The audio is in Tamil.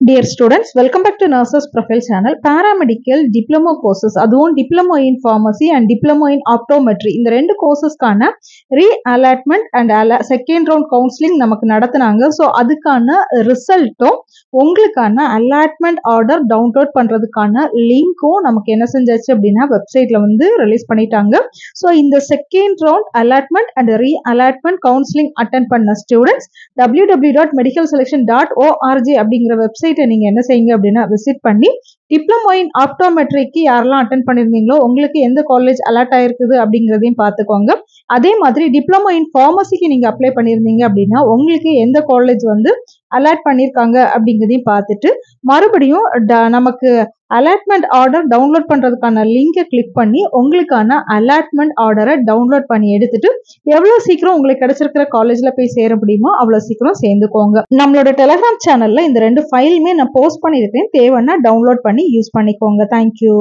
Dear students, welcome back to Nurses Profile channel. Paramedical diploma courses, அதுவும் diploma in pharmacy and diploma in optometry இந்த ரெண்டு கோர்சஸ்க்கான reallotment and second round counselling நமக்கு நடத்துனாங்க. ஸோ அதுக்கான ரிசல்ட்டும் உங்களுக்கான அலாட்மெண்ட் ஆர்டர் டவுன்லோட் பண்றதுக்கான லிங்க்கும் நமக்கு என்ன செஞ்சாச்சு அப்படின்னா வெப்சைட்ல வந்து ரிலீஸ் பண்ணிட்டாங்க. ஸோ இந்த second round allotment and reallotment counselling attend பண்ண ஸ்டூடெண்ட்ஸ் www.medicalselection.org அப்படிங்கிற வெப்சைட்டை நீங்க என்ன செய்யுங்க அப்படின்னா விசிட் பண்ணி டிப்ளமோ இன் ஆப்டோமெட்ரிக்கு யாரெல்லாம் அட்டென்ட் பண்ணிருந்தீங்களோ உங்களுக்கு எந்த காலேஜ் அலாட் ஆயிருக்குது அப்படிங்கிறதையும் பார்த்துக்கோங்க. அதே மாதிரி டிப்ளமோ இன் ஃபார்மசிக்கு நீங்க அப்ளை பண்ணியிருந்தீங்க அப்படின்னா உங்களுக்கு எந்த காலேஜ் வந்து அலாட் பண்ணியிருக்காங்க அப்படிங்கிறதையும் பார்த்துட்டு மறுபடியும் நமக்கு அலாட்மெண்ட் ஆர்டர் டவுன்லோட் பண்றதுக்கான லிங்கை கிளிக் பண்ணி உங்களுக்கான அலாட்மெண்ட் ஆர்டரை டவுன்லோட் பண்ணி எடுத்துட்டு எவ்வளவு சீக்கிரம் உங்களுக்கு கிடைச்சிருக்கிற காலேஜ்ல போய் சேர முடியுமோ அவ்வளவு சீக்கிரம் சேர்ந்துக்கோங்க. நம்மளோட டெலிகிராம் சேனல்ல இந்த ரெண்டு ஃபைலுமே நான் போஸ்ட் பண்ணியிருக்கேன். தேவைன்னா டவுன்லோட் பண்ணி யூஸ் பண்ணிக்கோங்க. தேங்க்யூ.